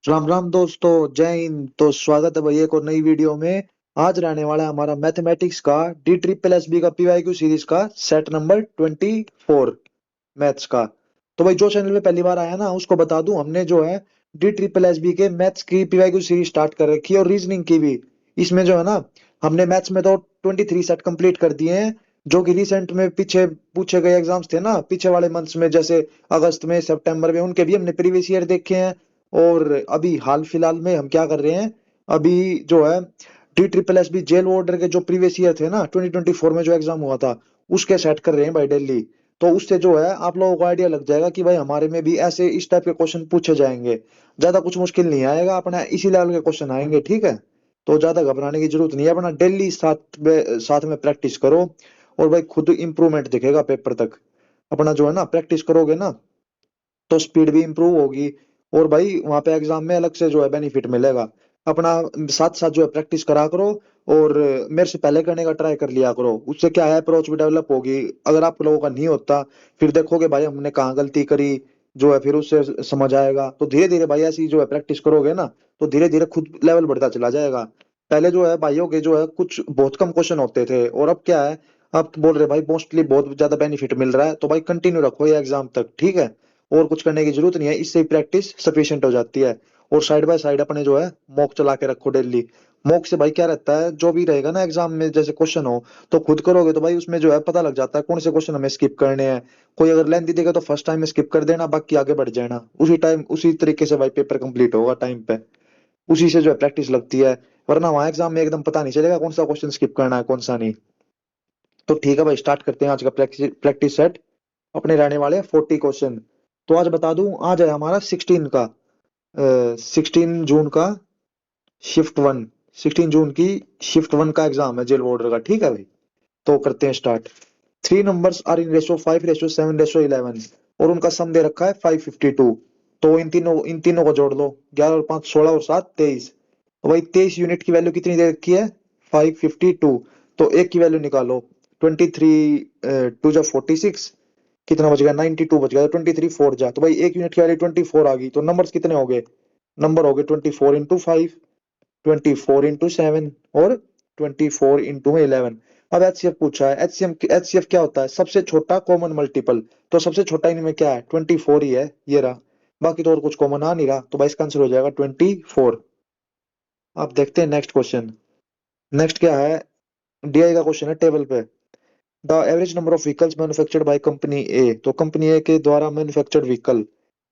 राम राम दोस्तों, जय हिंद। तो स्वागत है भाई एक और नई वीडियो में। आज रहने वाला है हमारा मैथमेटिक्स का डी ट्रिपल एस बी का पीवाईक्यू सीरीज का सेट नंबर 24 मैथ्स का। तो भाई जो चैनल पे पहली बार आया ना उसको बता दूं, हमने जो है डी ट्रिपल एस बी के मैथ्स की पीवाईक्यू सीरीज स्टार्ट कर रखी है और रीजनिंग की भी। इसमें जो है ना, हमने मैथ्स में तो 23 सेट कंप्लीट कर दिए हैं, जो कि रिसेंट में पीछे पूछे गए एग्जाम्स थे ना पीछे वाले मंथ्स में, जैसे अगस्त में, सितंबर में, उनके भी हमने प्रीवियस ईयर देखे हैं। और अभी हाल फिलहाल में हम क्या कर रहे हैं, अभी जो है D triple S B jail warder के जो प्रीवियस ईयर थे ना 2024 में जो एग्जाम हुआ था, उसके सेट कर रहे हैं भाई डेली। तो उससे जो है आप लोगों को आइडिया लग जाएगा कि भाई हमारे में भी ऐसे इस टाइप के क्वेश्चन पूछे जाएंगे। ज्यादा कुछ मुश्किल नहीं आएगा, अपना इसी लेवल के क्वेश्चन आएंगे, ठीक है। तो ज्यादा घबराने की जरूरत नहीं है, अपना डेली साथ में प्रैक्टिस करो। और भाई खुद इंप्रूवमेंट दिखेगा पेपर तक। अपना जो है ना प्रैक्टिस करोगे ना तो स्पीड भी इंप्रूव होगी। और भाई वहां पे एग्जाम में अलग से जो है बेनिफिट मिलेगा। अपना साथ साथ जो है प्रैक्टिस करा करो। और मेरे से पहले करने का ट्राई कर लिया करो, उससे क्या है अप्रोच भी डेवलप होगी। अगर आप लोगों का नहीं होता फिर देखोगे भाई हमने कहाँ गलती करी, जो है फिर उससे समझ आएगा। तो धीरे धीरे भाई ऐसी जो है प्रैक्टिस करोगे ना तो धीरे धीरे खुद लेवल बढ़ता चला जाएगा। पहले जो है भाइयों के जो है कुछ बहुत कम क्वेश्चन होते थे, और अब क्या है, अब बोल रहे भाई मोस्टली बहुत ज्यादा बेनिफिट मिल रहा है। तो भाई कंटिन्यू रखो ये एग्जाम तक, ठीक है। और कुछ करने की जरूरत नहीं है, इससे ही प्रैक्टिस सफिशिएंट हो जाती है। और साइड बाय साइड अपने जो है मॉक चला के रखो डेली। मॉक से भाई क्या रहता है, जो भी रहेगा ना एग्जाम में जैसे क्वेश्चन हो तो खुद करोगे तो भाई उसमें जो है पता लग जाता है कौन से क्वेश्चन हमें स्किप करने हैं। कोई अगर लेंथी देगा तो फर्स्ट टाइम में स्किप कर देना, बाकी आगे बढ़ जाना उसी टाइम, उसी तरीके से भाई पेपर कंप्लीट होगा टाइम पे। उसी से जो है प्रैक्टिस लगती है। वरना वहां एग्जाम में एकदम पता नहीं चलेगा कौन सा क्वेश्चन स्किप करना है कौन सा नहीं। तो ठीक है भाई, स्टार्ट करते हैं आज का प्रैक्टिस सेट। अपने रहने वाले 40 क्वेश्चन। तो आज बता दूं, आज है हमारा 16 जून का शिफ्ट 1। 16 जून की शिफ्ट 1 का एग्जाम है जेल वार्डर का, ठीक है भाई। तो करते हैं start. Three numbers are in ratio 5:7:11 और उनका सम दे रखा है 552। तो इन तीनों को जोड़ लो, 11 और 5 16 और 7 23। तो भाई 23 यूनिट की वैल्यू कितनी दे रखी है, 552। तो एक की वैल्यू निकालो, 23 टू जा 46, कितना बच गया, 92 बच गया। 23 4 जा, तो भाई एक यूनिट की वैल्यू 24 आ गई। तो नंबर्स कितने हो गए, नंबर हो गए 24 इंटू 5, 24 इंटू 7 और 24 इंटू 11। अब एचसीएफ पूछा है, एचसीएफ क्या होता है, सबसे छोटा कॉमन मल्टीपल। तो सबसे छोटा इनमें क्या है, 24 ही है, ये रहा। बाकी तो और कुछ कॉमन आ नहीं रहा, तो भाई इसका आंसर हो जाएगा 24। अब देखते हैं नेक्स्ट क्वेश्चन। नेक्स्ट क्या है, डीआई का क्वेश्चन है टेबल पे। The average number of vehicles manufactured by company A, तो कंपनी ए के द्वारा मैन्युफैक्चर्ड व्हीकल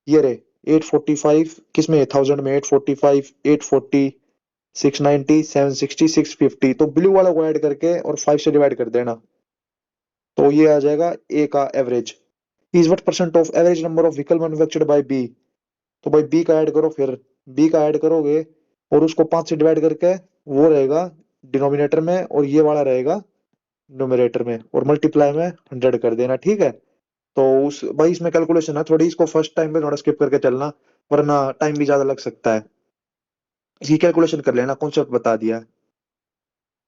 ये रहे 845, किसमें, 1000 में, 845, 840, 690, 760, 650। तो ब्लू वाला को ऐड करके और 5 से डिवाइड कर देना, तो ये आ जाएगा ए का average. Is what percent of average number of vehicle manufactured by B. तो भाई बी का ऐड करो, फिर बी का ऐड करोगे और उसको 5 से डिवाइड करके वो रहेगा डिनोमिनेटर में, और ये वाला रहेगा न्यूमरेटर में, और मल्टीप्लाई में 100 कर देना, ठीक है। तो उस भाई इसमें कैलकुलेशन है थोड़ी, इसको फर्स्ट टाइम पे थोड़ा स्किप करके चलना, वरना टाइम भी ज्यादा लग सकता है। इसकी कैलकुलेशन कर लेना, कॉन्सेप्ट बता दिया।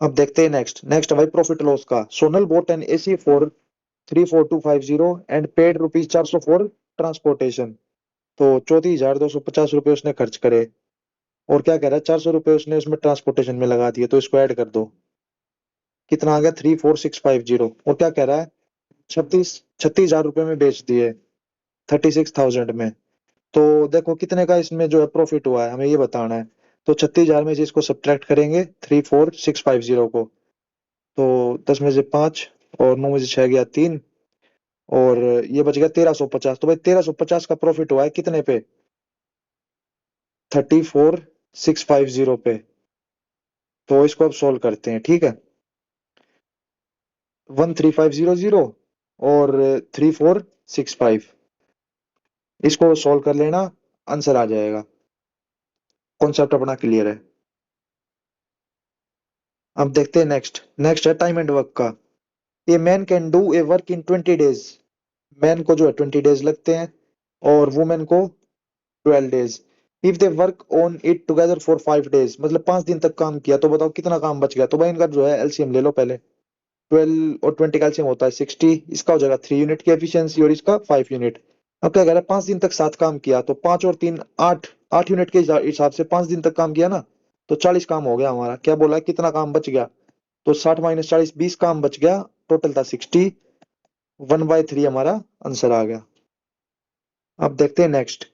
अब देखते हैं नेक्स्ट। नेक्स्ट है भाई प्रॉफिट लॉस का। Sonal boat N AC for 34250 and paid rupees 400 for transportation. तो 34,250 रुपये उसने खर्च करे, और क्या कह रहा है, 400 रुपये उसने उसमें ट्रांसपोर्टेशन में लगा दिए। तो इसको ऐड कर दो, कितना आ गया, 34650। और क्या कह रहा है, 36,000 रुपये में बेच दिए, 36,000 में। तो देखो कितने का इसमें जो है प्रॉफिट हुआ है, हमें ये बताना है। तो 36,000 में से इसको सब्ट्रैक्ट करेंगे 34650 को। तो 10 में से 5 और 9 में से 6 गया 3, और ये बच गया 1350। तो भाई 1350 का प्रॉफिट हुआ है कितने पे, 34650 पे। तो इसको अब सोल्व करते हैं, ठीक है। 13500 और 3465, इसको सोल्व कर लेना, आंसर आ जाएगा। कॉन्सेप्ट अपना क्लियर है। अब देखते हैं नेक्स्ट। नेक्स्ट है टाइम एंड वर्क का। A man can do a work in 20 days. Man को जो है 20 डेज लगते हैं, और वुमेन को 12 days. If they work on it together for 5 days, मतलब 5 दिन तक काम किया, तो बताओ कितना काम बच गया। तो भाई इनका जो है एलसीएम ले लो पहले। 12 और 20 का एलसीएम होता है 60, इसका हो जाएगा 3 यूनिट की एफिशिएंसी और इसका 5 यूनिट। अब क्या कह रहा है, 5 दिन तक साथ काम किया, तो 5 और 3 8, 8 यूनिट के हिसाब से 5 दिन तक काम किया ना, तो 40 काम हो गया हमारा। क्या बोला कितना काम बच गया, तो 60 माइनस 40 20 काम बच गया, टोटल था 60। 1/3 हमारा आंसर आ गया। अब देखते हैं नेक्स्ट।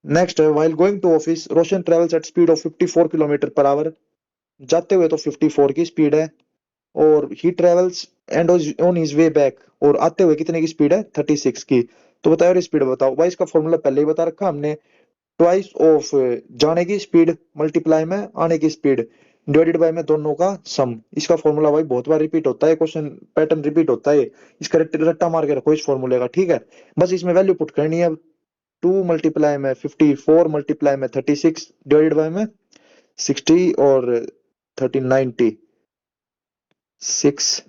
नेक्स्ट है while going to office Roshan travels at speed of 54 kilometre per hour. जाते हुए तो 54 की स्पीड है, और ही travels and on his way back, और आते हुए कितने की स्पीड है 36 की। तो बताओ यार स्पीड बताओ भाई, इसका फॉर्मूला पहले ही बता रखा हमने, ट्वाइस ऑफ जाने की स्पीड मल्टीप्लाई में आने की स्पीड डिवाइडेड बाय में दोनों का सम। इसका फॉर्मूला भाई बहुत बार रिपीट होता है, क्वेश्चन पैटर्न रिपीट होता है, इसका रट्टा मार के रखो इस फॉर्मूले का, ठीक है। बस इसमें वैल्यू पुट करनी है। 2 मल्टीप्लाई में 54 मल्टीप्लाई में 36 डिवाइडेड बाय में 60 और 90 6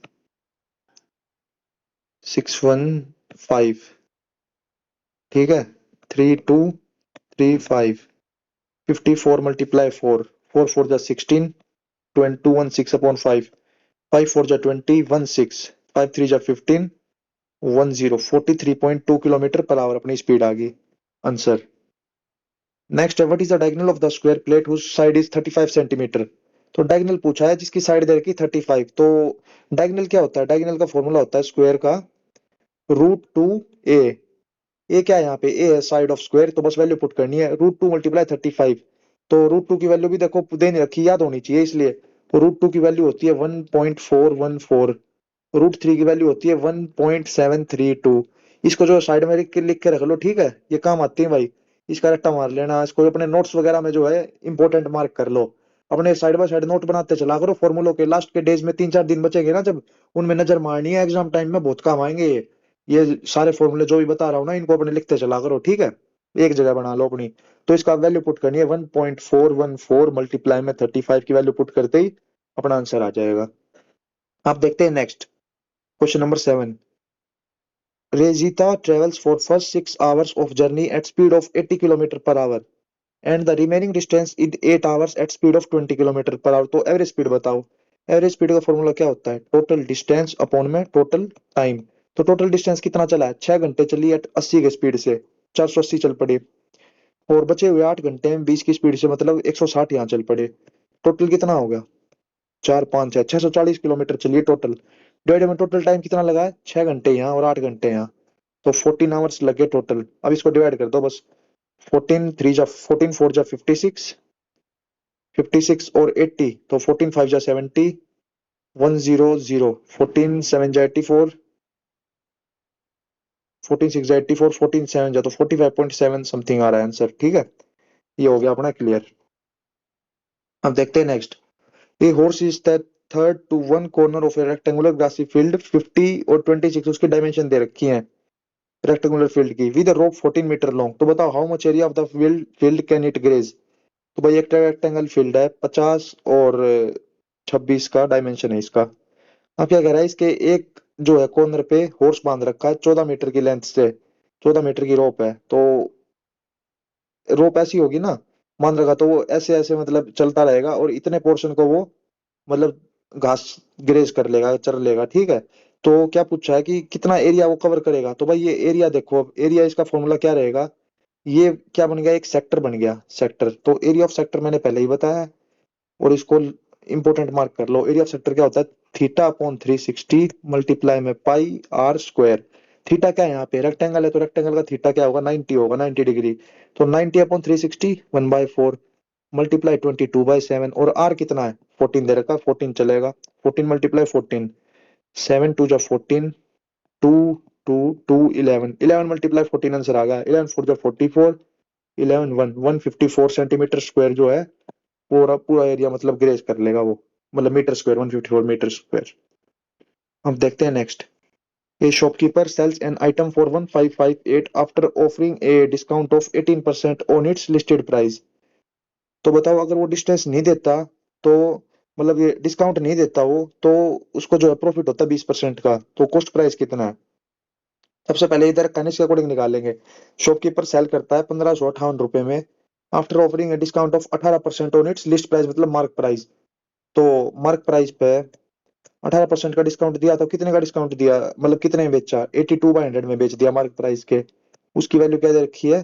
615, ठीक है। 3235 54 मल्टीप्लाई 4 4 4 जा 16 2 1 6 अपॉन 5 5 4 जा 20 1 6 5 3 जा 15 1 0 43.2 किलोमीटर पर आवर अपनी स्पीड आ गई। आंसर। नेक्स्ट है what is the diagonal of the square plate whose side is 35 centimetre. तो डायगोनल पूछा है जिसकी साइड दे रखी 35। तो डायगोनल क्या होता है, डायगोनल का फॉर्मूला होता है स्क्वायर का √2a। ए क्या है यहाँ पे, ए है साइड ऑफ स्क्वायर, तो बस वैल्यू पुट करनी है √2 मल्टीप्लाई 35। तो √2 की वैल्यू भी देखो देनी रखी, याद होनी चाहिए इसलिए। तो √2 की वैल्यू होती है 1.414, √3 की वैल्यू होती है 1.732। इसको जो साइड में लिख के रख लो, ठीक है, ये काम आती है भाई। इसका रट्टा मार लेना, इसको अपने नोट्स वगैरह में जो है इंपॉर्टेंट मार्क कर लो। अपने साइड बाय साइड नोट बनाते चला करो फॉर्मूलों के, लास्ट के डेज में 3-4 दिन बचेंगे ना जब, उनमें नजर मारनी है, एग्जाम टाइम में बहुत काम आएंगे ये सारे फॉर्मूले जो भी बता रहा हूँ ना, इनको अपने लिखते चला करो, ठीक है। एक जगह बना लो अपनी। तो इसका वैल्यू पुट करनी है 1.414 मल्टीप्लाई में 35 की वैल्यू पुट करते ही अपना आंसर आ जाएगा। आप देखते हैं next question number 7। रेजिता travels for first 6 hours of journey at speed of 80 kilometre per hour and the remaining distance in 8 hours at speed of 20 kilometre per hour. तो एवरेज स्पीड बताओ। Average speed का formula क्या होता है, total distance upon में total time. तो total distance कितना चला है, 6 घंटे चली एट 80 की स्पीड से, 480 चल पड़े, और बचे हुए 8 घंटे में 20 की स्पीड से, मतलब 160 यहाँ चल पड़े। टोटल कितना हो गया, 4 5 है 640 किलोमीटर चलिए टोटल। डिवाइड में टोटल टाइम कितना लगा है, 6 घंटे यहाँ और 8 घंटे यहाँ, तो 14 आवर्स लगे टोटल। अब इसको डिवाइड कर दो बस, 14 3 जा 14 4 जा 56, 56 और 80, तो 14 5 जा 70, 100, 14 7 जा 84, 14 6 जा 84, 14 7 जा तो 45.7 समथिंग आ रहा है आंसर, ठीक है। ये हो गया अपना क्लियर। अब देखते हैं next. A horse is the third to one corner of a rectangular grassy field 50 और 26 उसकी डायमेंशन दे रखी है रेक्टेंगुलर फील्ड की, विद रोप 14 मीटर लॉन्ग। तो बताओ how much area of the field can it graze. तो भाई एक रेक्टेंगल फील्ड है 50 और 26 का डायमेंशन है इसका। अब क्या कह रहा है, इसके एक जो है कॉर्नर पे हॉर्स बांध रखा है 14 मीटर की लेंथ से, 14 मीटर की रोप है। तो रोप ऐसी होगी ना, मान रखा, तो वो ऐसे ऐसे मतलब चलता रहेगा, और इतने पोर्शन को वो मतलब घास ग्रेज कर लेगा, चर लेगा, ठीक है। तो क्या पूछा है कि कितना एरिया वो कवर करेगा। तो भाई ये एरिया देखो, अब एरिया इसका फॉर्मूला क्या रहेगा, ये क्या बन गया, एक सेक्टर बन गया सेक्टर। तो एरिया ऑफ सेक्टर मैंने पहले ही बताया है, और इसको इंपोर्टेंट मार्क कर लो। एरिया ऑफ सेक्टर क्या होता है, थीटा अपॉन 360 मल्टीप्लाई में पाई आर स्क्वायर। थीटा क्या है यहाँ पे, रेक्टेंगल है, तो रेक्टेंगल का थीटा क्या होगा, 90 होगा, 90 डिग्री। तो 90 अपॉन 360 1/4 मल्टीप्लाई 22/7, और आर कितना है 14 दे रखा, 14 चलेगा, 14 मल्टीप्लाई 14, 7 2 जा 14, 2 2 2 11, 11 मल्टीप्लाई 14 आंसर आ गया, 11 4 जा 44, 11 1 154 सेंटीमीटर स्क्वायर जो है पूरा पूरा एरिया मतलब ग्रेज कर लेगा वो, मतलब मीटर स्क्वायर 154 मीटर स्क्वायर। अब देखते हैं next. A shopkeeper sells an item for 1558 after offering a discount of 18% on its listed price. तो बताओ अगर वो डिस्टेंस नहीं देता, तो मतलब ये डिस्काउंट नहीं देता वो, तो उसको जो है प्रॉफिट होता है 20% का। तो कॉस्ट प्राइस कितना है, सबसे पहले इधर कनिष्क के अकॉर्डिंग निकालेंगे। शॉपकीपर सेल करता है 1558 रुपए में, after offering a discount of 18% on it's list price मतलब मार्क प्राइस। तो मार्क प्राइस पे 18% का डिस्काउंट दिया, तो कितने का डिस्काउंट दिया, मतलब कितने में बेचा, 82/100 में बेच दिया मार्क प्राइस के। उसकी वैल्यू क्या दे रखी है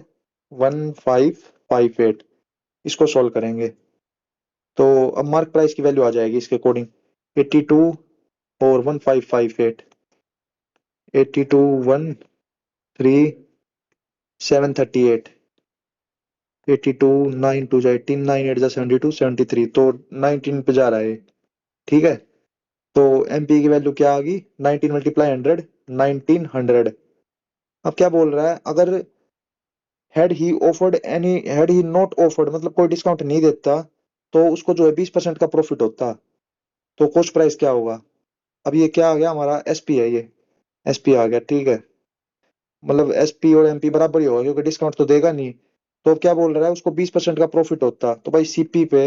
1558। इसको सॉल्व करेंगे तो अब मार्क प्राइस की वैल्यू आ जाएगी इसके अकॉर्डिंग 82 और 1558, 82 1 3 738, 82 9 2 18, 9 8 72, 73, तो 19 पे जा रहा है। ठीक है, तो एमपी की वैल्यू क्या आ गई 19 मल्टीप्लाई 100, 1900। अब क्या बोल रहा है, अगर हैड ही नॉट ऑफर्ड मतलब कोई डिस्काउंट नहीं देता तो उसको जो है 20% का प्रॉफिट होता, तो कॉस्ट प्राइस क्या होगा। अब ये क्या आ गया हमारा एसपी है, ये एसपी आ गया। ठीक है, मतलब एसपी और एमपी बराबर ही होगा क्योंकि डिस्काउंट तो देगा नहीं। तो अब क्या बोल रहा है, उसको 20% का प्रॉफिट होता, तो भाई सीपी पे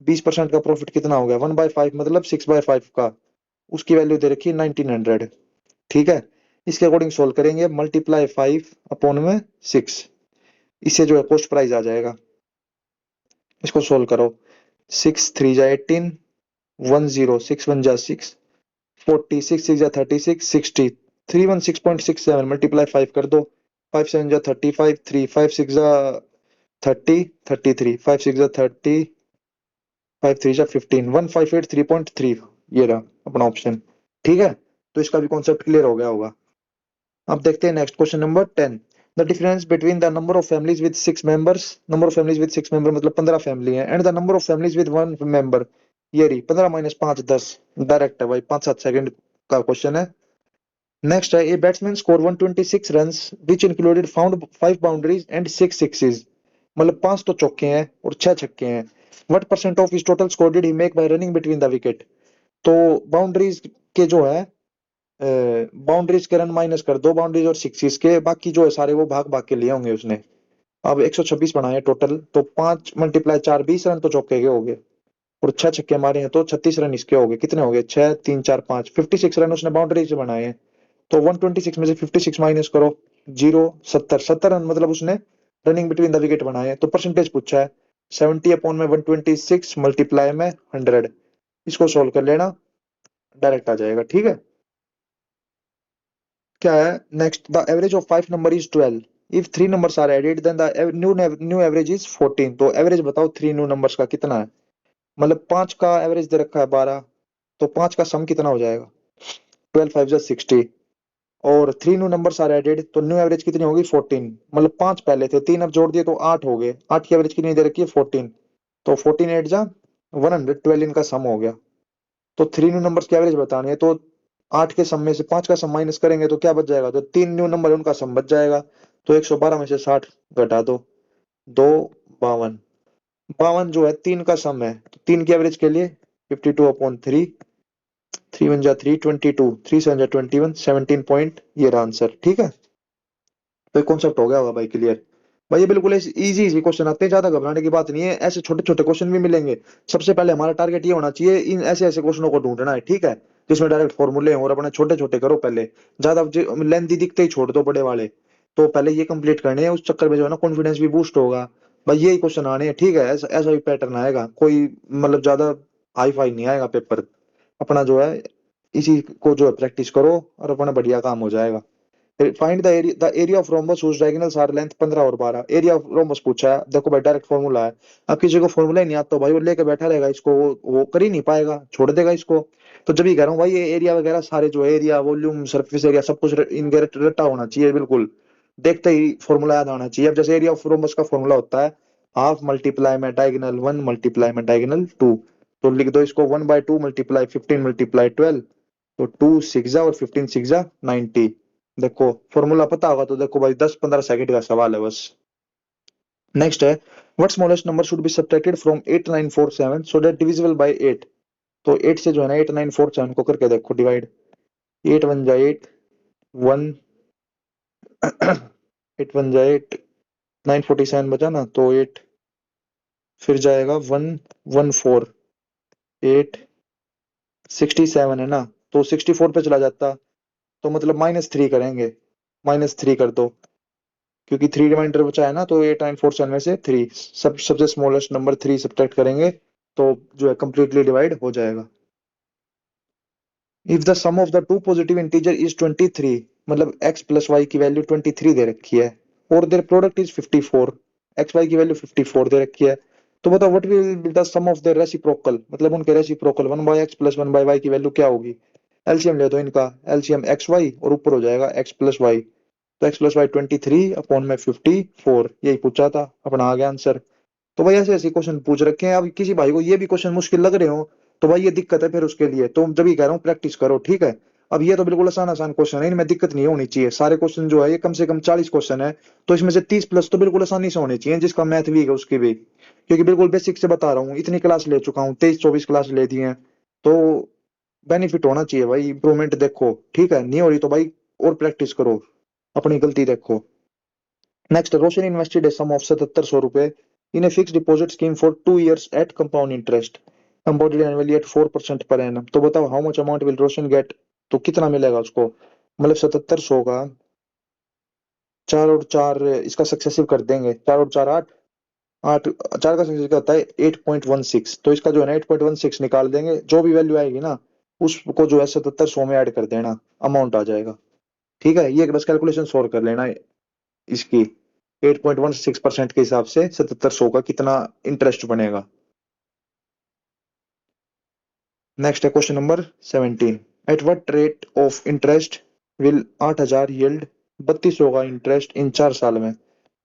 20% का प्रॉफिट कितना हो गया 1/5 मतलब 6/5 का, उसकी वैल्यू दे रखी है 1900। ठीक है, इसके अकॉर्डिंग सोल्व करेंगे, मल्टीप्लाई 5 अपॉन में 6, इससे जो है कॉस्ट प्राइस आ जाएगा। इसको सोल्व करो, 6 3 जा 18, 10 6 1 जा 6, 40 6 6 जा 36, 60, 316.67 मल्टीप्लाई 5 कर दो, 5 7 जा 35, 3 5 6 जा 30, 33, 5 6 जा 30, 5 3 जा 15, 158 3.3, ये रहा अपना ऑप्शन। ठीक है, तो इसका भी कॉन्सेप्ट क्लियर हो गया होगा। अब देखते हैं next question number 10। The difference between the number of families with 6 members, number of families with 6 member मतलब 15 फैमिली है, and the number of families with 1 member, ये रही 15 माइनस 5 10, डायरेक्ट है भाई, 5-7 सेकंड का क्वेश्चन है। नेक्स्ट है, a batsman score 126 runs which included found 5 boundaries and 6 sixes, मतलब 5 तो चौके हैं और 6 छक्के हैं। What percent of his total score did he make bye running between the wicket. तो बाउंड्रीज के जो है, बाउंड्रीज के रन माइनस कर दो बाउंड्रीज और सिक्सिस के, बाकी जो है सारे वो भाग भाग के लिए होंगे उसने। अब 126 बनाए टोटल, तो 5 मल्टीप्लाई 4 20 रन तो चौके के हो गए, और 6 छक्के मारे हैं तो 36 रन इसके हो गए। कितने हो गए 6 3 4 5, 56 रन उसने बाउंड्री से बनाए हैं। तो 126 में से 56 माइनस करो, 0 70 रन मतलब उसने रनिंग बिटवीन द विकेट बनाए हैं। तो परसेंटेज पूछा है, 70 अपॉन में 126 मल्टीप्लाई में 100, इसको सोल्व कर लेना, डायरेक्ट आ जाएगा। ठीक है, क्या है next, the average of 5 number is 12 if 3 numbers are added then the new average is 14। तो एवरेज बताओ 3 न्यू नंबर्स का कितना है, मतलब 5 का एवरेज दे रखा है 12, तो 5 का सम कितना हो जाएगा 12 5 जा 60, और 3 न्यू नंबर्स आर एडेड तो न्यू एवरेज कितनी होगी 14, मतलब 5 पहले थे 3 अब जोड़ दिए तो 8 हो गए, 8 की एवरेज कितनी दे रखी है 14, तो 14 8 जा 112 इनका सम हो गया। तो 3 न्यू नंबर्स की एवरेज बतानी है, तो 8 के सम में से 5 का सम माइनस करेंगे तो क्या बच जाएगा, तो 3 न्यू नंबर उनका सम बच जाएगा। तो 112 में से 60 घटा दो, 2 52, 52 जो है 3 का सम है, तो 3 की एवरेज के लिए 52 अपॉन 3, 3 1 जा 3 22, 3 7 जा 21, 17 पॉइंट, ये रहा आंसर। ठीक है, तो ये कॉन्सेप्ट हो गया होगा भाई क्लियर। भाई ये बिल्कुल इजी इजी क्वेश्चन आते हैं, ज्यादा घबराने की बात नहीं है, ऐसे छोटे छोटे क्वेश्चन भी मिलेंगे। सबसे पहले हमारा टारगेट ये होना चाहिए इन ऐसे ऐसे क्वेश्चनों को ढूंढना है, ठीक है, जिसमें डायरेक्ट फॉर्मूले हैं, और अपने छोटे छोटे करो पहले, ज्यादा लेंथी दिखते ही छोड़ दो बड़े वाले। तो पहले ये कंप्लीट करने हैं, उस चक्कर में जो है ना कॉन्फिडेंस भी बूस्ट होगा। भाई यही क्वेश्चन आने हैं, ठीक है, ऐसा ऐसा ही पैटर्न आएगा, कोई मतलब ज्यादा हाई फाई नहीं आएगा पेपर। अपना जो है इसी को जो है प्रैक्टिस करो और अपना बढ़िया काम हो जाएगा। Find the area of rhombus whose diagonals are length 15 और 12, एरिया ऑफ रोम्बस पूछा है, देखो भाई डायरेक्ट फॉर्मूला है। अब किसी को फॉर्मूला ही नहीं आता तो भाई वो लेके बैठा रहेगा इसको, वो कर ही नहीं पाएगा, छोड़ देगा इसको। तो जब ही कह रहा हूँ भाई ये एरिया वगैरह सारे जो एरिया वॉल्यूम सरफेस एरिया सब कुछ इनके रट्टा होना चाहिए बिल्कुल, देखते ही फॉर्मूला याद आना चाहिए। अब जैसे एरिया ऑफ रोम्बस का फॉर्मूला होता है हाफ मल्टीप्लाई में डायगोनल 1 मल्टीप्लाई में डायगोनल 2, तो लिख दो इसको 1/2 मल्टीप्लाई 15 मल्टीप्लाई 12, तो 2 6 जा और 15 6 जा 90। देखो फॉर्मूला पता होगा तो देखो भाई 10-15 सेकंड का सवाल है बस। नेक्स्ट है, what smallest number should be subtracted from 8947 so that divisible by 8। तो 8 से जो है ना 8947 को करके देखो डिवाइड, 8 1 जा 8 1 8 1 जा 8, 947 बचा ना, तो 8 फिर जाएगा 1 1 4 8 67 है ना, तो 64 पे चला जाता, तो मतलब -3 करेंगे, -3 कर दो, क्योंकि 3 रिमाइंडर बचा है ना, तो 8947 में से 3 सबसे स्मॉलेस्ट नंबर 3 सब्ट्रैक्ट करेंगे तो जो है कंप्लीटली डिवाइड हो जाएगा। If the sum of the two positive integer is 23, मतलब x प्लस वाई की वैल्यू 23 दे रखी है, और their product is 54, x y की वैल्यू 54 दे रखी है, तो बताओ what will be the sum of the reciprocal, मतलब उनके रेसिप्रोकल 1/x प्लस 1/y की वैल्यू क्या होगी। एलसीएम ले दो इनका, एलसीएम एक्स वाई और ऊपर हो जाएगा एक्स प्लस वाई, तो एक्स प्लस वाई 23 अपॉन में 54, यही पूछा था, अपना आ गया आंसर। तो भाई ऐसे ऐसे क्वेश्चन पूछ रखे हैं, अब किसी भाई को ये भी क्वेश्चन मुश्किल लग रहे हो तो भाई ये दिक्कत है फिर उसके लिए, तो जब भी कह रहा हूँ प्रैक्टिस करो, ठीक है। अब ये तो बिल्कुल आसान आसान क्वेश्चन है, इनमें दिक्कत नहीं होनी चाहिए, सारे क्वेश्चन जो है ये कम से कम 40 क्वेश्चन है, तो इसमें से 30 प्लस तो बिल्कुल आसानी से होने चाहिए, जिसका मैथ वीक है उसकी भी, क्योंकि बिल्कुल बेसिक से बता रहा हूँ, इतनी क्लास ले चुका हूँ, 23-24 क्लास ले दी है, तो बेनिफिट होना चाहिए भाई, इंप्रूवमेंट देखो, ठीक है, नहीं हो रही तो भाई और प्रैक्टिस करो, अपनी गलती देखो। Next, Roshan invested a sum of 7700 रुपए in a fix deposit scheme for 2 years at compound interest compounded annually at 4% per annum, तो बताओ how much amount will Roshan get, तो कितना मिलेगा उसको, मतलब 7700 का 4 और 4 इसका सक्सेसिव कर देंगे, 4 और 4 8, 8 4 का सक्सेसिव होता है 8.16, तो इसका जो है ना 8.16 निकाल देंगे, जो भी वैल्यू आएगी ना उसको जो है 7700 में ऐड कर देना, अमाउंट आ जाएगा, ठीक है। ये बस कैलकुलेशन सॉल्व कर लेना है इसकी, 8.16% के हिसाब से 7700 का कितना इंटरेस्ट बनेगा। नेक्स्ट है question number 17, at what rate of interest will 8000 yield 3200 का इंटरेस्ट इन 4 साल में,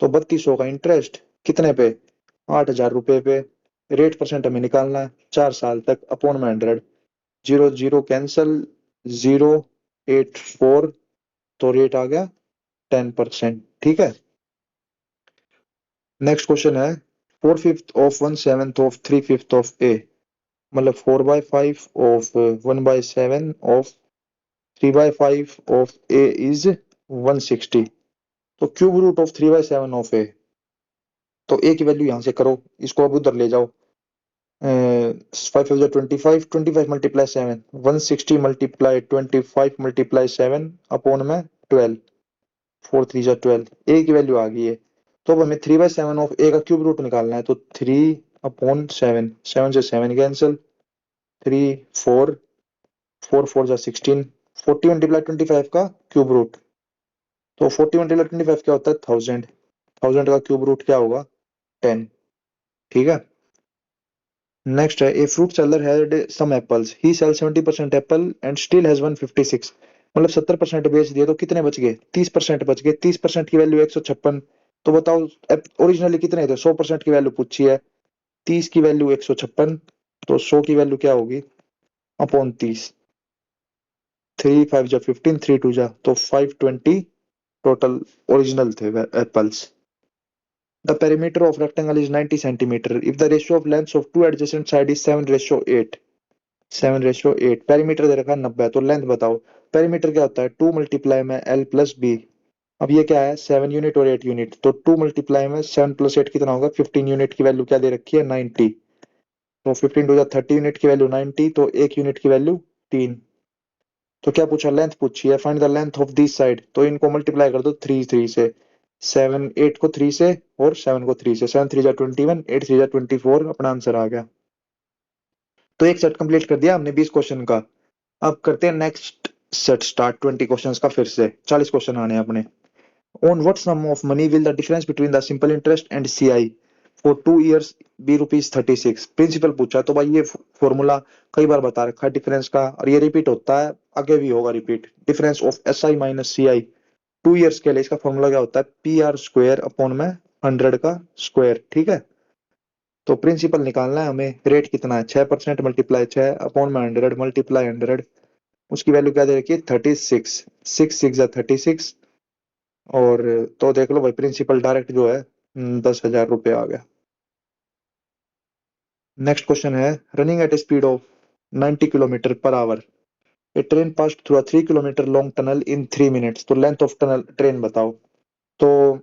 तो 3200 का इंटरेस्ट कितने पे, 8000 रुपए पे, रेट परसेंट हमें निकालना है 4 साल तक, अपॉन में 100, जीरो जीरो कैंसल, 0.84, तो रेट आ गया 10%, ठीक है। नेक्स्ट क्वेश्चन है 4/5 ऑफ 1/7 ऑफ 3/5 ऑफ ए, मतलब 4/5 of 1/7 of 3/5 of A is 160, तो क्यूब रूट ऑफ 3/7 ऑफ ए, तो ए की वैल्यू यहां से करो, इसको अब उधर ले जाओ, 5 25 मल्टीप्लाई 7, 160 मल्टीप्लाई 25 मल्टीप्लाई 7 अपॉन में 12, 4 3 12, ए की वैल्यू आ गई है, तो अब हमें 3/7 ऑफ ए का क्यूब रूट निकालना है, तो 3/7, 7 से 7 कैंसिल, 3 4, 4 4 16, 40 × 25 का क्यूब रूट, तो 40 × 25 क्या होता है 1000, 1000 का क्यूब रूट क्या होगा 10, ठीक है। नेक्स्ट है, a fruit seller had some apples, he sell 70% apple and still has 156, मतलब 70% बेच दिए तो कितने बच गए, 30% बच गए, 30% की वैल्यू 156, तो बताओ ओरिजिनली कितने थे, 100% की वैल्यू पूछी है, 30 की वैल्यू 156, तो 100 की वैल्यू क्या होगी अपॉन 30, 3 5 जा 15, 3 2 जा, तो 520 टोटल ओरिजिनल थे apples. The perimeter of rectangle is 90 centimeter. If the ratio of lengths of two adjacent side is 7/8, 7/8, perimeter दे रखा है 90, तो लेंथ बताओ। perimeter क्या होता है 2 मल्टीप्लाई में l प्लस बी, अब ये क्या है 7 यूनिट और 8 यूनिट, तो 2 मल्टीप्लाई में 7 प्लस 8 कितना होगा 15 यूनिट की वैल्यू क्या दे रखी है 90, तो 15 2 जा 30 यूनिट की वैल्यू 90, तो 1 यूनिट की वैल्यू 3, तो क्या पूछा लेंथ पूछी है, find the length of this side, तो इनको मल्टीप्लाई कर दो 3 से, 7 8 को 3 से और 7 को 3 से, 7 3 जा 21, 8 3 जा 24, अपना आंसर आ गया। तो एक सेट कंप्लीट कर दिया हमने 20 क्वेश्चन का। अब करते हैं नेक्स्ट सेट स्टार्ट 20 क्वेश्चन का, फिर से 40 क्वेश्चन आने हैं अपने। On what sum of money will the difference between the simple interest and CI for 2 years be ₹36, principal पूछा, तो भाई ये फॉर्मूला कई बार बता रखा है डिफरेंस का, और ये रिपीट होता है, आगे भी होगा repeat, difference of S I minus C I 2 years के लिए इसका फॉर्मूला क्या होता है PR² अपॉन में 100 का स्क्वायर, ठीक है। तो प्रिंसिपल निकालना है हमें, रेट कितना है 6% मल्टीप्लाई 6 अपॉन में 100 मल्टीप्लाई 100, उसकी वैल्यू क्या दे रखी है 36, 6 6 जा 36, और तो देख लो भाई प्रिंसिपल डायरेक्ट जो है 10,000 रुपये आ गया। नेक्स्ट क्वेश्चन है, running at A speed of 90 kilometre per our A train pass through 3 kilometre long tunnel in 3 minutes, तो लेंथ ऑफ टनल ट्रेन बताओ, तो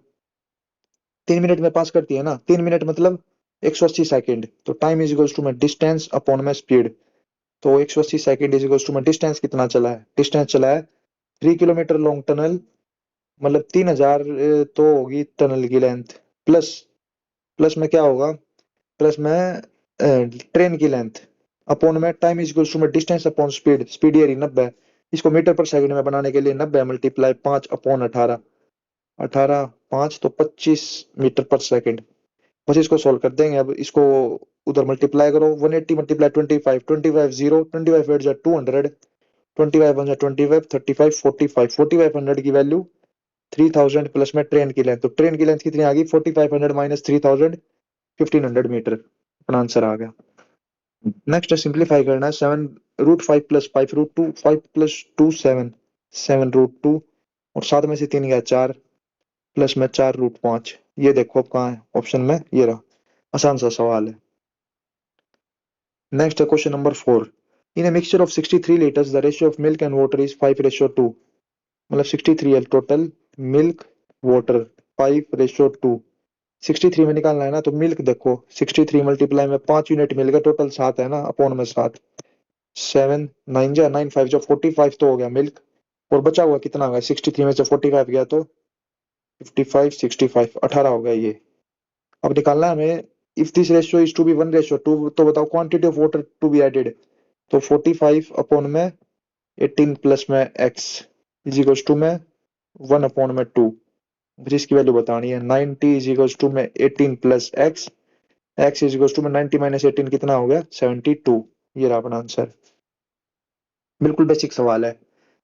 3 मिनट में पास करती है ना, 3 मिनट मतलब 180 सेकेंड, तो टाइम इज इक्वल्स टू में डिस्टेंस अपॉन में स्पीड, तो 180 सेकेंड इज इक्वल्स टू में डिस्टेंस कितना चला है, डिस्टेंस चला है 3 किलोमीटर लॉन्ग टनल, मतलब 3000 तो होगी टनल की लेंथ, प्लस प्लस में क्या होगा, प्लस में ट्रेन की लेंथ, अपॉन में टाइम इज इक्वल्स टू में डिस्टेंस अपॉन स्पीड, स्पीड ये रही 90, इसको मीटर पर सेकंड में बनाने के लिए 90 मल्टीप्लाई 5 अपॉन 18, 18 5 तो 25 मीटर पर सेकंड, बस इसको सोल्व कर देंगे। अब इसको उधर मल्टीप्लाई करो, 180 मल्टीप्लाई 25, 25 0, 25 8 जा 200, 25 1 जा 25, 35 45, 4500 की वैल्यू 3000 प्लस में ट्रेन की लेंथ, तो ट्रेन की लेंथ कितनी आ गई 4500 माइनस 3000, 1500 मीटर, अपना आंसर आ गया। नेक्स्ट है सिंप्लीफाई करना है, 7 √5 प्लस 5 √2, 5 प्लस 2 7, 7 √2 और 7 में से 3 गया 4 प्लस में 4 √5। ये देखो अब कहाँ है ऑप्शन में, ये रहा, आसान सा सवाल है। नेक्स्ट है question number 4। In a mixture of 63 litres the ratio of milk and water is 5:2, मतलब 63 है टोटल, मिल्क वाटर 5:2। 63 में निकालना है ना, तो मिल्क देखो 63 मल्टीप्लाई में 5 यूनिट मिल गया, टोटल 7 है ना, अपॉन में 7, 7 9 जा 9 5 जा 45 तो हो गया मिल्क, और बचा हुआ कितना होगा 63 में से 45 गया तो 55 65 18 हो गया ये। अब निकालना है हमें, if this ratio is to be 1:2, तो बताओ quantity of water to be added, तो 45 अपॉन में 18 प्लस में x इज इक्वल्स टू में 1 अपॉन में 2, जिसकी वैल्यू बतानी है। 90 इज इक्वल्स टू में 18 plus x, x is equals to में 90 माइनस 18 कितना हो गया 72। ये रहा अपना आंसर, बिल्कुल बेसिक सवाल है।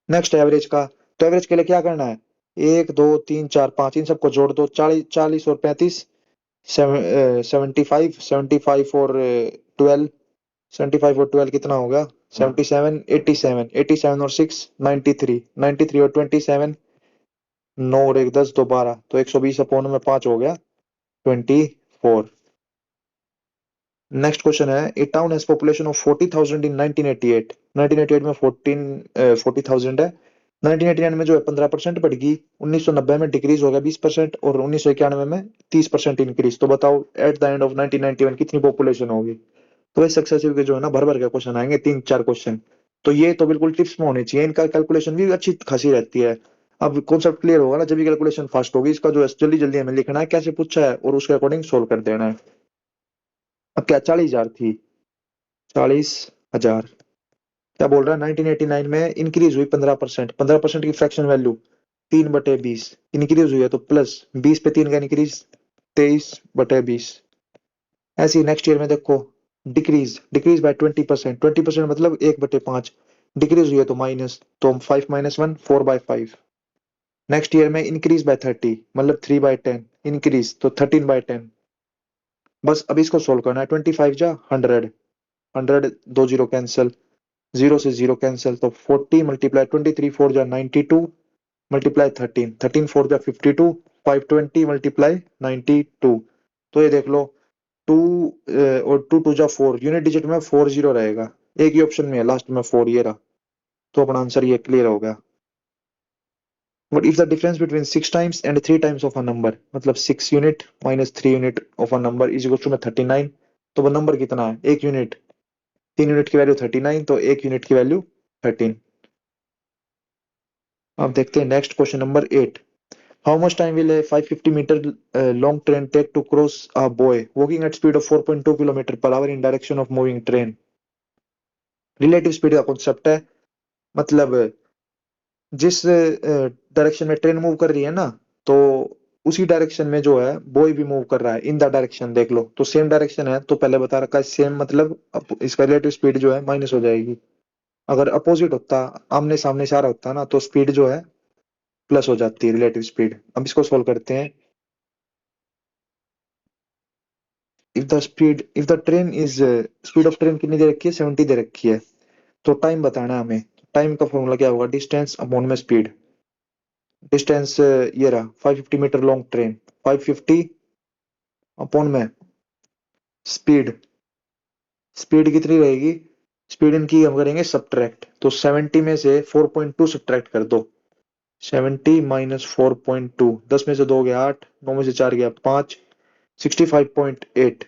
नेक्स्ट एवरेज का, तो एवरेज के लिए क्या करना है, 1 2 3 4 5 इन सबको जोड़ दो, 40 40 और 35, 75 75 और 12, 75 और 12 कितना हो गया 77, 87 87 और 6 93, 93 और 27, 9 और 1 10 2 12, तो 120 अपॉन में 5 हो गया 24। नेक्स्ट क्वेश्चन है, ए टाउन हैज पॉपुलेशन ऑफ 40,000 इन 1988, 1988 में 40,000 है, 1989 में जो है 15% बढ़ गई, 1990 में डिक्रीज हो गया 20% और 1991 में 30% इंक्रीज, तो बताओ एट द एंड ऑफ 1991 कितनी पॉपुलेशन होगी। तो ये सक्सेसिव के जो है ना भर भर के क्वेश्चन आएंगे, 3 4 क्वेश्चन, तो ये तो बिल्कुल टिप्स में होने चाहिए, इनका कैलकुलेशन भी अच्छी खासी रहती है। अब कॉन्सेप्ट क्लियर होगा ना जब भी कैलकुलेशन फास्ट होगी, इसका जो है जल्दी जल्दी हमें लिखना है कैसे पूछा है और उसके अकॉर्डिंग सोल्व कर देना है। अब क्या 40,000 थी, 40,000, क्या बोल रहा है 1989 में इंक्रीज हुई 15%, 15% की फ्रैक्शन वैल्यू 3/20 इंक्रीज हुई है, तो प्लस 20 पे 3 का इंक्रीज 23/20। ऐसे ही नेक्स्ट ईयर में देखो डिक्रीज, डिक्रीज बाय 20%, 20% मतलब 1/5 डिक्रीज हुई है, तो माइनस, तो 5 माइनस 1 4/5। नेक्स्ट ईयर में इंक्रीज बाय 30 मतलब 3/10 इंक्रीज, तो 13/10। बस अब इसको सोल्व करना है, 25 जा 100, 100 2 जीरो कैंसिल, 0 से 0 कैंसिल, तो 40 मल्टीप्लाई 23 4 जा 92 मल्टीप्लाई 13, 13 4 जा 52, 520 मल्टीप्लाई 92, तो ये देख लो 2 और 2 2 जा 4, यूनिट डिजिट में 40 रहेगा, एक ही ऑप्शन में है लास्ट में 4, ये रहा, तो अपना आंसर ये क्लियर हो गया। But if the difference between 6 times and 3 times of a number, मतलब 6 unit minus 3 unit of a number is equal to में 39, तो वो नंबर कितना है 1 यूनिट, 3 यूनिट की वैल्यू 39, तो 1 यूनिट की वैल्यू 13। अब देखते हैं next question number 8। How much time will a 550 metre long train take to cross a boy walking at speed of 4.2 kilometre per hour in direction of moving train. Relative speed का concept है, मतलब जिस direction में train move कर रही है ना, तो उसी डायरेक्शन में जो है बॉय भी मूव कर रहा है, इन द डायरेक्शन देख लो, तो सेम डायरेक्शन है तो पहले बता रखा है सेम, मतलब इसका रिलेटिव स्पीड जो है माइनस हो जाएगी। अगर अपोजिट होता, आमने सामने से आ रहा होता ना, तो स्पीड जो है प्लस हो जाती है रिलेटिव स्पीड। अब इसको सोल्व करते हैं। If the train is, speed of train कितनी दे रखी है 70 दे रखी है, तो टाइम बताना है हमें। टाइम का फॉर्मूला क्या होगा, डिस्टेंस अपॉन में स्पीड। डिस्टेंस ये रहा 550 मीटर लॉन्ग ट्रेन, 550 अपॉन में स्पीड, स्पीड कितनी रहेगी, स्पीड इनकी हम करेंगे सब्ट्रैक्ट, तो 70 में से 4.2 सब्ट्रैक्ट कर दो, 70 माइनस 4.2, 10 में से 2 गया 8, 9 में से 4 गया 5, 65.8,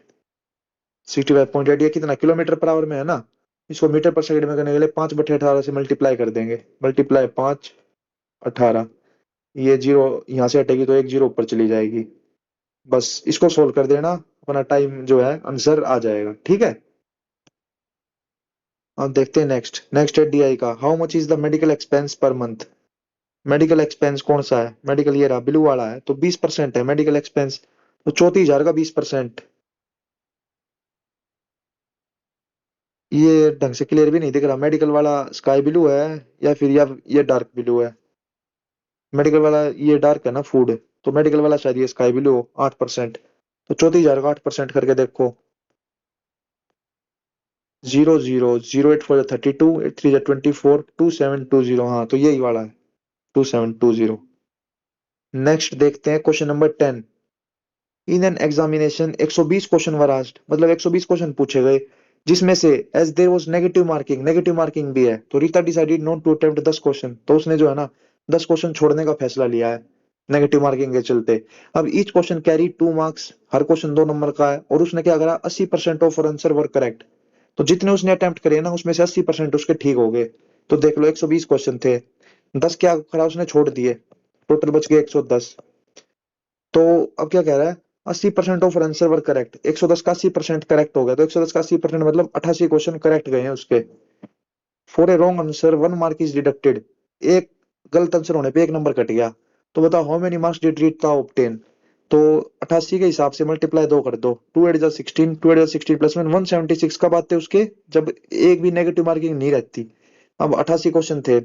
65.8 ये कितना किलोमीटर पर आवर में है ना, इसको मीटर पर सेकंड में करने के लिए 5/18 से मल्टीप्लाई कर देंगे, मल्टीप्लाई 5 18, ये जीरो यहाँ से हटेगी तो एक जीरो ऊपर चली जाएगी। बस इसको सोल्व कर देना, अपना टाइम जो है आंसर आ जाएगा, ठीक है। अब देखते हैं नेक्स्ट, नेक्स्ट है डीआई का, how much is the medical expense per month. Medical expense कौन सा है, मेडिकल ये रहा ब्लू वाला है, तो 20% है मेडिकल एक्सपेंस, तो 34,000 का 20%। ये ढंग से क्लियर भी नहीं दिख रहा, मेडिकल वाला स्काई ब्लू है या फिर या ये डार्क ब्लू है। मेडिकल वाला ये डार्क है ना फूड, तो मेडिकल वाला शायद ये स्काई ब्लू हो 8%। तो 34,000 का 8% करके देखो। 0 0 0 8 4 32, 8 3 24, 2720। हाँ तो यही वाला है, 2720। नेक्स्ट देखते हैं question number 10। In an examination 120 question were asked, मतलब 120 क्वेश्चन पूछे गए, जिसमें से as there was negative marking, negative marking भी है, तो Rita decided not to attempt 10 question, तो उसने जो है ना 10 क्वेश्चन छोड़ने का फैसला लिया है नेगेटिव मार्किंग के चलते। अब ईच क्वेश्चन कैरी 2 मार्क्स, हर क्वेश्चन 2 नंबर का है, और उसने क्या करा, 80% ऑफ आंसर वर करेक्ट। तो जितने उसने अटेम्प्ट करे ना उसमें से 80% उसके ठीक हो गए। तो देख लो 120 क्वेश्चन थे, 10 क्या करा उसने, छोड़ दिए, टोटल बच गए 110। तो अब क्या कह रहा है, 80% ऑफ आंसर वर करेक्ट, 110 का 80% करेक्ट हो गया, तो 110 का 80% मतलब 88 क्वेश्चन करेक्ट गए हैं उसके। For a wrong answer 1 mark is deducted, एक गलत आंसर होने पे 1 नंबर कट गया। तो बताओ how many marks did Rita obtain. तो 88 के हिसाब से मल्टीप्लाई 2 कर दो, 2 8 16, 2 8 16 प्लस में 176 कब आते उसके, जब एक भी नेगेटिव मार्किंग नहीं रहती। अब 88 क्वेश्चन थे,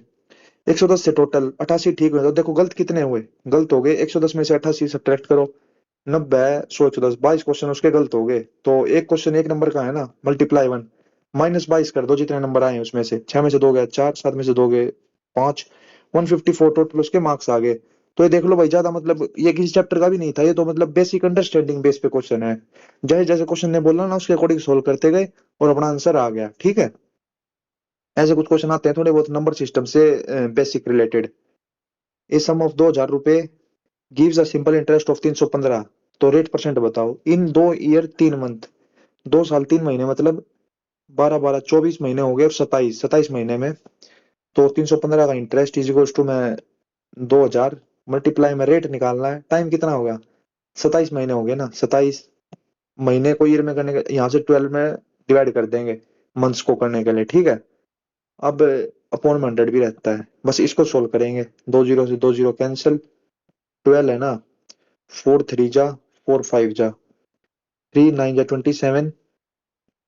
110 से टोटल 88 ठीक हुए, तो देखो गलत कितने हुए, गलत हो गए 110 में से 88 सब्ट्रैक्ट करो, 90 100 110 22 क्वेश्चन उसके गलत हो गए। तो एक क्वेश्चन 1 नंबर का है ना, मल्टीप्लाई 1, -22 कर दो जितने नंबर आए हैं उसमें से, 6 में से 2 गए 4, 7 में से 2 गए 5, 154 टोटल उसके मार्क्स आ गए। तो ये देख लो भाई, ज्यादा मतलब ये किसी चैप्टर का भी नहीं था, ये तो मतलब बेसिक अंडरस्टैंडिंग बेस पे क्वेश्चन है। जैसे जैसे क्वेश्चन ने बोला ना उसके अकॉर्डिंग सोल्व करते गए और अपना आंसर आ गया, ठीक है। ऐसे कुछ क्वेश्चन आते हैं थोड़े बहुत नंबर सिस्टम से basic related. A sum of 2,000 रुपए gives a simple interest of 315, तो रेट परसेंट बताओ इन 2 ईयर 3 मंथ, 2 साल 3 महीने मतलब 12 12 24 महीने हो गए, और 27 27 महीने में, तो 315 का इंटरेस्ट इज इक्वल टू में 2,000 मल्टीप्लाई में रेट निकालना है, टाइम कितना होगा, 27 महीने हो गए ना, 27 महीने को ईयर में करने का, यहाँ से 12 में डिवाइड कर देंगे मंथ्स को करने के लिए, ठीक है। अब अपॉन में 100 भी रहता है, बस इसको सोल्व करेंगे, 2 जीरो से 2 जीरो कैंसिल, 12 है ना, 4 3 जा 4 5 जा, 3 9 जा 27,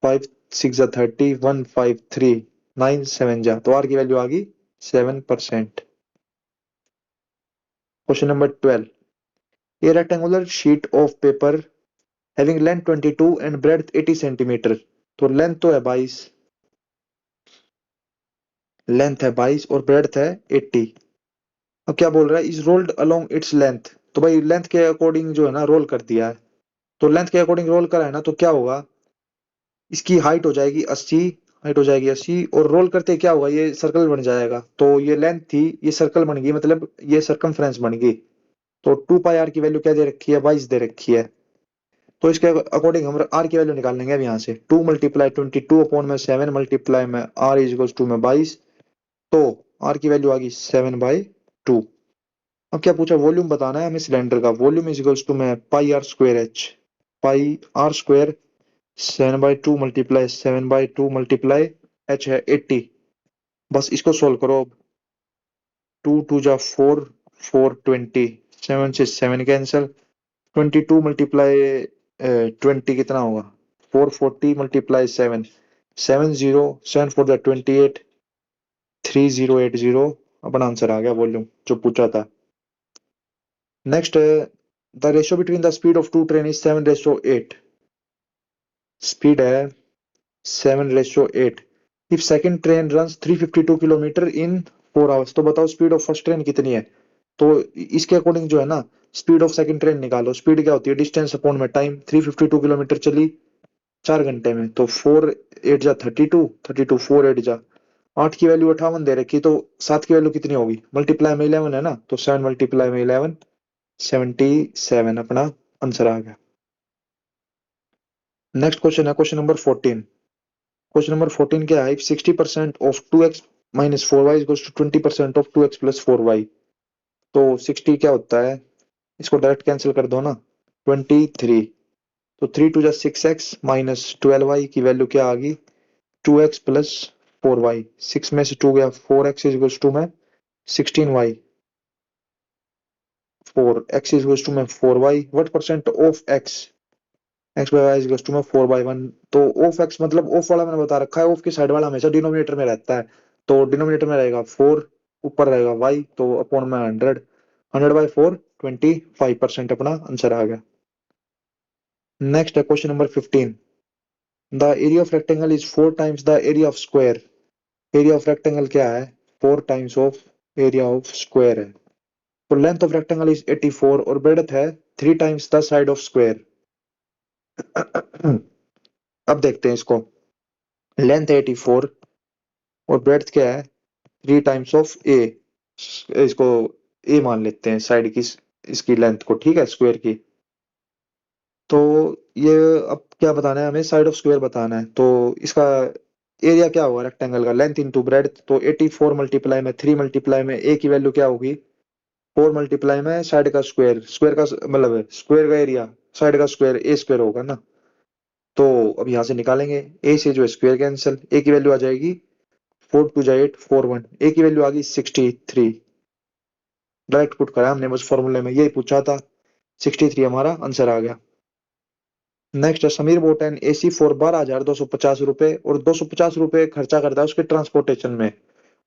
5 6 जा 30, 1 5 3 9 7 जा, तो आर की वैल्यू आ गई 7%। Question number 12। A rectangular sheet of paper having length 22 and breadth 80 centimetre, तो लेंथ तो है 22, लेंथ है 22 और ब्रेड्थ है 80। अब क्या बोल रहा है, is rolled along its length, तो भाई लेंथ के अकॉर्डिंग जो है ना रोल कर दिया है, तो लेंथ के अकॉर्डिंग रोल करा है ना, तो क्या होगा, इसकी हाइट हो जाएगी 80, हाइट हो जाएगी 80, और रोल करते क्या होगा, ये सर्कल बन जाएगा, तो ये लेंथ थी, ये सर्कल बन गई, मतलब ये सर्कमफ्रेंस बन गई। तो 2 पाई आर की वैल्यू क्या दे रखी है, 22 दे रखी है। तो इसके अकॉर्डिंग हम आर की वैल्यू निकाल लेंगे अब यहाँ से, 2 × 22 अपॉन में 7 मल्टीप्लाई में आर इज इक्वल टू में 22, तो आर की वैल्यू आ गई 7/2। अब क्या पूछा, वॉल्यूम बताना है हमें सिलेंडर का, वॉल्यूम इज इक्वल टू में pi r square h, pi r square 7/2 multiply 7/2 multiply h है 80। बस इसको सोल्व करो अब, 2 2 जा 4, 4 20, 7 से 7 कैंसिल, 22 मल्टीप्लाई 20 कितना होगा, 440 मल्टीप्लाई 7, 70, 7 4 जा 28, 3080, अपना आंसर आ गया वॉल्यूम जो पूछा था। Next, the ratio between the speed of two train is 7:8, speed है 7:8। If second train run 352 kilometre in 4 hours, तो बताओ स्पीड ऑफ फर्स्ट ट्रेन कितनी है। तो इसके अकॉर्डिंग जो है ना स्पीड ऑफ सेकंड ट्रेन निकालो, स्पीड क्या होती है, डिस्टेंस अपॉन में टाइम, 352 किलोमीटर चली 4 घंटे में, तो 4 8 जा 32, 32 4 8 जा 8 की वैल्यू 58 दे रखी, तो 7 की वैल्यू कितनी होगी, मल्टीप्लाई में 11 है ना, तो 7 मल्टीप्लाई में 11, 77 अपना आंसर आ गया। नेक्स्ट क्वेश्चन है क्वेश्चन नंबर 14। क्वेश्चन नंबर 14 क्या है, 60% ऑफ 2x minus 4y equals to 20% ऑफ 2x प्लस 4y, तो 60 क्या होता है, इसको डायरेक्ट कैंसिल कर दो ना, 23, तो 3 2 जा 6x माइनस 12y की वैल्यू क्या आ गई, 2x प्लस 4y, 6 में से 2 गया 4x इज इक्वल्स टू में 16y, 4, x is equals to में 4y, what percent of x, x by y is equals to में 4/1। तो ऑफ x मतलब ऑफ वाला मैंने बता रखा है, ऑफ की साइड वाला हमेशा डिनोमिनेटर में रहता है, तो डिनोमिनेटर में रहेगा 4, ऊपर रहेगा y, तो अपॉन में 100, 100/4 25% अपना आंसर आ गया। नेक्स्ट है question number 15, the area of rectangle is 4 times the area of square. Area of rectangle क्या है, 4 times of area of square है। तो लेंथ ऑफ रेक्टेंगल इज 84 और ब्रेडथ है 3 times the side of square. अब देखते हैं इसको, लेंथ 84 और ब्रेडथ क्या है 3 टाइम्स ऑफ ए, इसको ए मान लेते हैं साइड की, इसकी लेंथ को, ठीक है, स्क्वायर की। तो ये अब क्या बताना है हमें, साइड ऑफ स्क्वायर बताना है। तो इसका एरिया क्या होगा रेक्टेंगल का, लेंथ इंटू ब्रेडथ, तो 84 मल्टीप्लाई में 3 मल्टीप्लाई में ए की वैल्यू क्या होगी 4 मल्टीप्लाई में साइड का स्क्वायर, स्क्वायर का मतलब स्क्वायर का एरिया, साइड का स्क्वायर ए स्क्वायर होगा ना। तो अब यहाँ से निकालेंगे, ए से जो है स्क्वायर कैंसिल, ए की वैल्यू आ जाएगी 4 2 जा 8 4 1, ए की वैल्यू आ गई 63, डायरेक्ट पुट करा हमने बस फॉर्मूले में, यही पूछा था, 63 हमारा आंसर आ गया। नेक्स्ट है Sameer boat N AC for 12,250 रुपए और 250 रुपए खर्चा करता है उसके ट्रांसपोर्टेशन में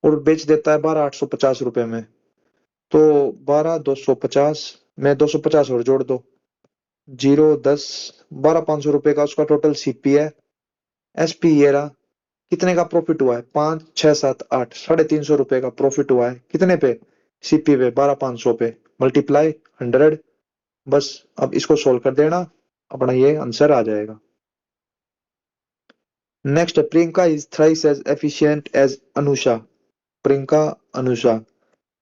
और बेच देता है 12,850 रुपए में। तो 12,250 में 250 और जोड़ दो, 0 10 12,500 रुपए का उसका टोटल सीपी है। एसपी ये रहा, कितने का प्रॉफिट हुआ है 5 6 7 8, 350 रुपए का प्रॉफिट हुआ है, कितने पे, सीपी पे 12,500 पे, मल्टीप्लाई 100, बस अब इसको सोल्व कर देना, अपना ये आंसर आ जाएगा। Next, Priyanka is thrice as efficient as Anusha. Priyanka Anusha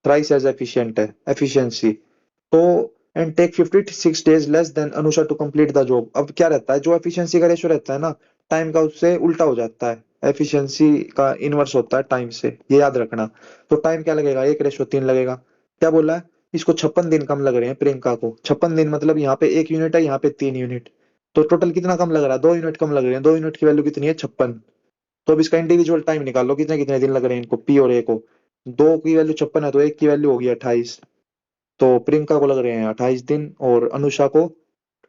thrice as efficient है, एफिशिएंसी, तो and take 56 days less than Anusha to complete the job. अब क्या रहता है, जो एफिशिएंसी का रेशियो रहता है ना टाइम का, उससे उल्टा हो जाता है, एफिशिएंसी का इनवर्स होता है टाइम से, ये याद रखना। तो टाइम क्या लगेगा, 1:3 लगेगा। क्या बोला है, इसको 56 दिन कम लग रहे हैं प्रियंका को, 56 दिन मतलब यहाँ पे 1 यूनिट है, यहाँ पे 3 यूनिट, तो टोटल कितना कम लग रहा है, 2 यूनिट कम लग रहे हैं, 2 यूनिट की वैल्यू कितनी है 56। तो अब इसका इंडिविजुअल टाइम निकाल लो, कितने कितने दिन लग रहे हैं इनको, पी और ए को, 2 की वैल्यू 56 है तो एक की वैल्यू होगी 28, तो प्रियंका को लग रहे हैं 28 दिन और अनुषा को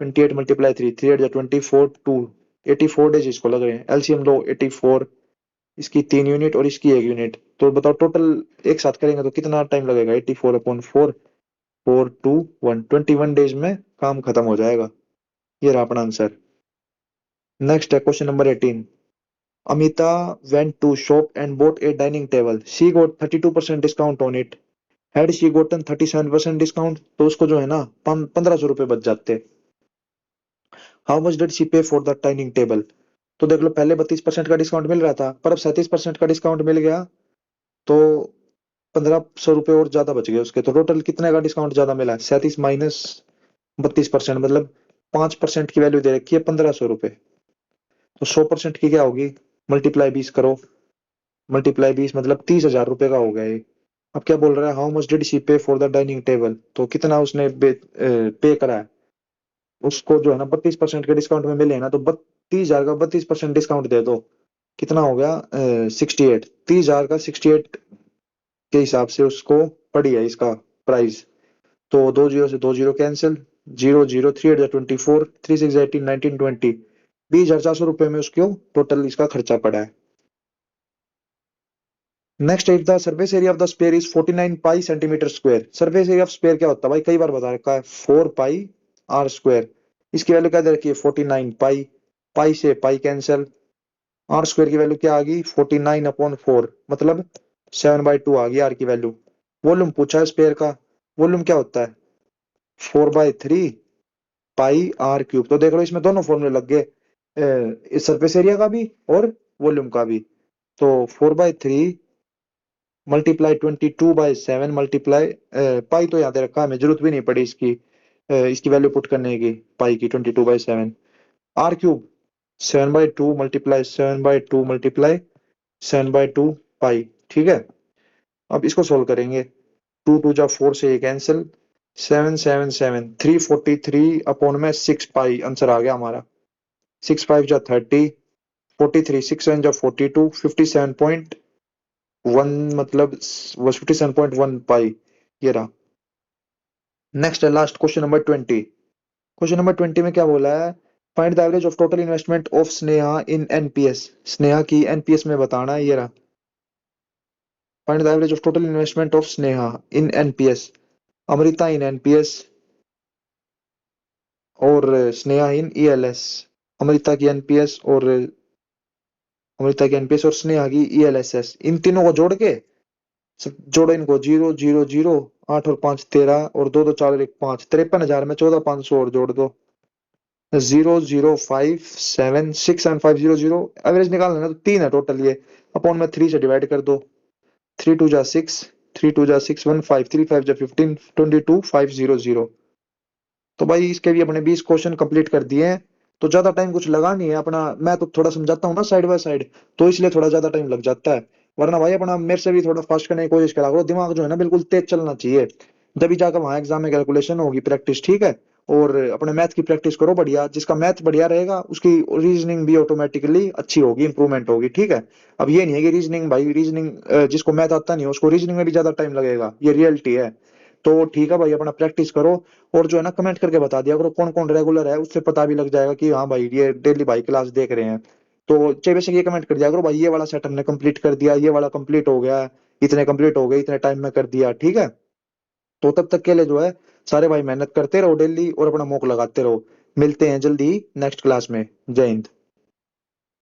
28 मल्टीप्लाई 3, 3 8 24 2, 84 डेज इसको लग रहे हैं। एलसीएम लो 84, इसकी 3 यूनिट और इसकी 1 यूनिट, तो बताओ टोटल एक साथ करेंगे तो कितना टाइम लगेगा, 84/4, 4 2 1, 21 डेज में काम खत्म हो जाएगा। ये रहा अपना आंसर। नेक्स्ट है question number 18, Amita went to shop and bought a dining table. She got 32% discount on it. Had she gotten 37% discount तो उसको जो है ना 1,500 रुपए बच जाते। How much did she pay for the dining table? तो देख लो, पहले 32% का डिस्काउंट मिल रहा था, पर अब 37% का डिस्काउंट मिल गया, तो 1,500 रुपए और ज्यादा बच गए उसके, तो टोटल कितने का डिस्काउंट ज्यादा मिला है, 37 माइनस 32%, मतलब 5% की वैल्यू दे रखी है 1,500 रुपए, तो 100% की क्या होगी, मल्टीप्लाई 20 करो, मल्टीप्लाई 20 मतलब 30,000 रुपए का हो गया ये। अब क्या बोल रहा है, हाउ मच डिड शी पे फॉर द डाइनिंग टेबल, तो कितना उसने पे करा है, उसको जो है ना 32% के डिस्काउंट में मिले ना, तो 30,000 का 32% डिस्काउंट दे दो, कितना हो गया 68, 30,000 का 68 के हिसाब से उसको पड़ी है इसका प्राइस। तो 2 जीरो से 2 जीरो कैंसिल, 0 0 3 8 24, 3 6 18 19 20, 20,400 रुपए में उसको टोटल इसका खर्चा पड़ा है। Next, if the surface area of the sphere is 49 pi centimetre square. Surface area of sphere क्या होता है भाई, कई बार बता रखा है, 4 पाई आर स्क्वायर, इसकी वैल्यू क्या दे रखी है 49 पाई, पाई से पाई कैंसिल, आर स्क्वायर की वैल्यू क्या आ गई 49/4, मतलब 7/2 आ गई आर की वैल्यू। वॉल्यूम पूछा है स्फीयर का, वॉल्यूम क्या होता है 4/3 पाई आर क्यूब। तो देख लो इसमें दोनों फॉर्मूले लग गए, सरफेस एरिया का भी और वॉल्यूम का भी। तो 4/3 मल्टीप्लाई 22/7 मल्टीप्लाई, पाई तो याद रखा हमें, जरूरत भी नहीं पड़ी इसकी, इसकी वैल्यू पुट करने की, पाई की 22/7, आर क्यूब 7/2 मल्टीप्लाई 7/2 मल्टीप्लाई 7/2 पाई, ठीक है। अब इसको सोल्व करेंगे, 2 2 जा 4 से ये कैंसिल, 7 7 7 343 अपॉन में 6 पाई, आंसर आ गया हमारा, 6 5 जा 30, 43 6 7 जा 42, 57.1 मतलब 57.1 पाई, ये रहा। नेक्स्ट है last question number 20। Question number 20 में क्या बोला है, find the average of total investment of Sneha in NPS. Sneha की एनपीएस में बताना है, ये रहा। Find the average of total investment of Sneha in NPS. Amrita in NPS और स्नेहा इन ईएलएस। अमृता की एनपीएस और अमृता की एनपीएस और स्नेहा की ईएलएसएस, इन तीनों को जोड़ के सब जोड़ो इनको, 0 0 0, 8 और 5 13 और 2 2 4 और 1 5, 53,000 में 14,500 और जोड़ दो। 0 0 5 7 6 7 5 0 0। एवरेज निकालना है ना, तो 3 है टोटल ये, अपॉन में 3 से डिवाइड कर दो। 3 2 जा 6, 3 2 जा 6 1 5, 3 5 जा 15, 22 5 0 0। तो भाई इसके भी अपने 20 क्वेश्चन कंप्लीट कर दिए हैं। तो ज्यादा टाइम कुछ लगा नहीं है अपना, मैं तो थोड़ा समझाता हूँ ना साइड बाय साइड, तो इसलिए थोड़ा ज्यादा टाइम लग जाता है। वरना भाई अपना मेरे से भी थोड़ा फास्ट करने की कोशिश करा करो, दिमाग जो है ना बिल्कुल तेज चलना चाहिए, तभी जाकर वहां एग्जाम में कैलकुलेशन होगी, प्रैक्टिस, ठीक है। और अपने मैथ की प्रैक्टिस करो बढ़िया, जिसका मैथ बढ़िया रहेगा उसकी रीजनिंग भी ऑटोमेटिकली अच्छी होगी, इंप्रूवमेंट होगी, ठीक है। अब ये नहीं है कि रीजनिंग, भाई रीजनिंग जिसको मैथ आता नहीं है उसको रीजनिंग में भी ज्यादा टाइम लगेगा, ये रियलिटी है। तो ठीक है भाई, अपना प्रैक्टिस करो। और जो है ना कमेंट करके बता दिया करो कौन कौन रेगुलर है, उससे पता भी लग जाएगा कि हाँ भाई ये डेली भाई क्लास देख रहे हैं। तो चाहे बेशक ये कमेंट कर दिया करो भाई, ये वाला सेट हमने कंप्लीट कर दिया, ये वाला कंप्लीट हो गया, इतने कंप्लीट हो गए, इतने टाइम में कर दिया, ठीक है। तो तब तक के लिए जो है सारे भाई मेहनत करते रहो डेली और अपना मौक लगाते रहो। मिलते हैं जल्दी नेक्स्ट क्लास में। जय हिंद।